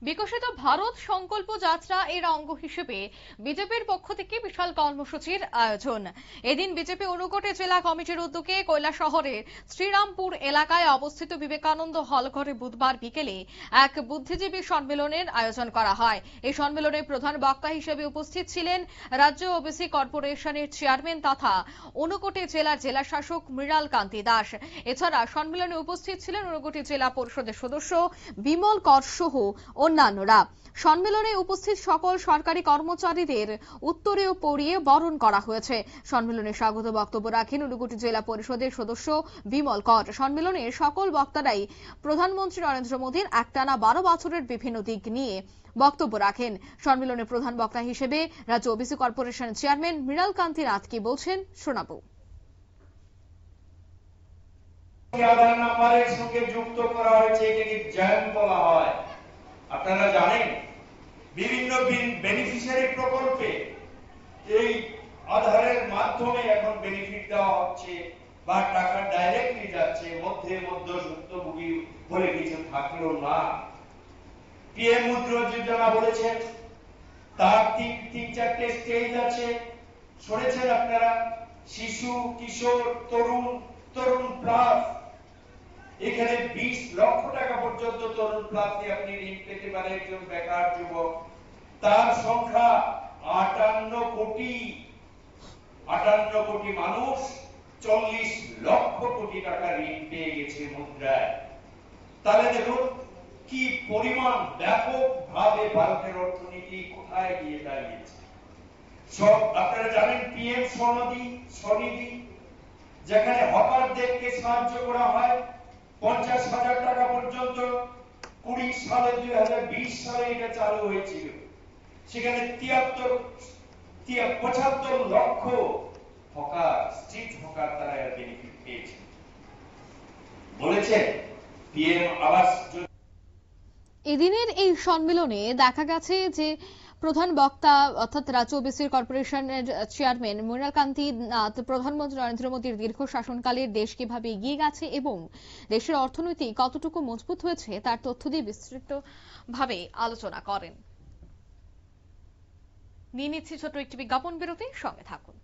বিকশিত ভারত সংকল্প যাত্রা এর অঙ্গ হিসেবে বিজেপির পক্ষ থেকে বিশাল কর্মসূচির আয়োজন। এদিন বিজেপি ঊনকোটি জেলা কমিটির উদ্যোগে কৈলাসহরের শ্রীরামপুর এলাকায় অবস্থিত বিবেকানন্দ হলঘরে বুধবার বিকেলে এক বুদ্ধিজীবী সম্মেলনের আয়োজন করা হয়। এই সম্মেলনে প্রধান বক্তা হিসেবে উপস্থিত ছিলেন রাজ্য ওবিসি কর্পোরেশনের চেয়ারম্যান তথা ঊনকোটি জেলার জেলাশাসক মৃণাল কান্তি দাস। এছাড়া সম্মেলনে উপস্থিত ছিলেন ঊনকোটি জেলা পরিষদের সদস্য বিমল কর সহ অন্যান্যরা। সম্মেলনে উপস্থিত সকল সরকারি কর্মচারীদের উত্তরীয় পরিয়ে বরণ করা হয়েছে। সম্মেলনে স্বাগত বক্তব্য রাখেন ঊনকোটি জেলা পরিষদের সদস্য বিমল কর। সম্মেলনে সকল বক্তারাই প্রধানমন্ত্রী নরেন্দ্র মোদীর একটানা 12 বছরের বিভিন্ন দিক নিয়ে বক্তব্য রাখেন। সম্মেলনে প্রধান বক্তা হিসেবে রাজ্য ওবিসি কর্পোরেশনের চেয়ারম্যান মৃণাল কান্তি নাথ কি বলছেন শোনাবো। আধার নাম্বারের সঙ্গে যুক্ত করা হয়েছে, এটাকে জ্যাম বলা হয়। আপনারা জানেন বিভিন্ন বেনিফিশিয়ারি প্রকল্পে এই আধারের মাধ্যমে এখন বেনিফিট দেওয়া হচ্ছে বা টাকা ডাইরেক্টলি যাচ্ছে, মধ্যস্বত্বভোগী বলে কিছু থাকলো না। পিএম মুদ্রা যোজনা বলেছেন, তার তিন চারটে স্টেজ আছে, শুনেছেন আপনারা। শিশু, কিশোর, তরুণ প্লাস, এখানে 20 লক্ষ টাকা পর্যন্ত তরুণ প্লাসে আপনি ঋণ পেতে পারেন একজন বেকার যুবক। তার সংখ্যা 58 কোটি মানুষ 40 লক্ষ কোটি টাকা ঋণ পেয়ে গেছে মুদ্রায়। তাহলে দেখুন কি পরিমাণ ব্যাপক ভাবে ভারতের অর্থনীতি কোথায় গিয়ে দাঁড়িয়েছে। সব আপনারা জানেন পিএম স্বনিধি, যেখানে হকারদেরকে সাহায্য করা হয় 50,000 টাকা পর্যন্ত। 2020 সালে এটা চালু হয়েছিল। সেখানে 75 লক্ষ হকার, স্ট্রিট হকার, তারা এর বেনিফিট পেয়েছে। বলেছে পিএম আবাস। এদিনের এই সম্মেলনে দেখা গেছে যে প্রধান বক্তা অর্থাৎ রাজ্য ওবিসি কর্পোরেশনের চেয়ারম্যান মৃণাল কান্তি নাথ প্রধানমন্ত্রী নরেন্দ্র মোদীর দীর্ঘ শাসনকালের দেশ কিভাবে এগিয়ে গেছে এবং দেশের অর্থনীতি কতটুকু মজবুত হয়েছে তার তথ্য দিয়ে বিস্তৃতভাবে আলোচনা করেন। নিয়ে নিচ্ছি ছোট্ট একটি বিজ্ঞাপন বিরতি, সঙ্গে থাকুন।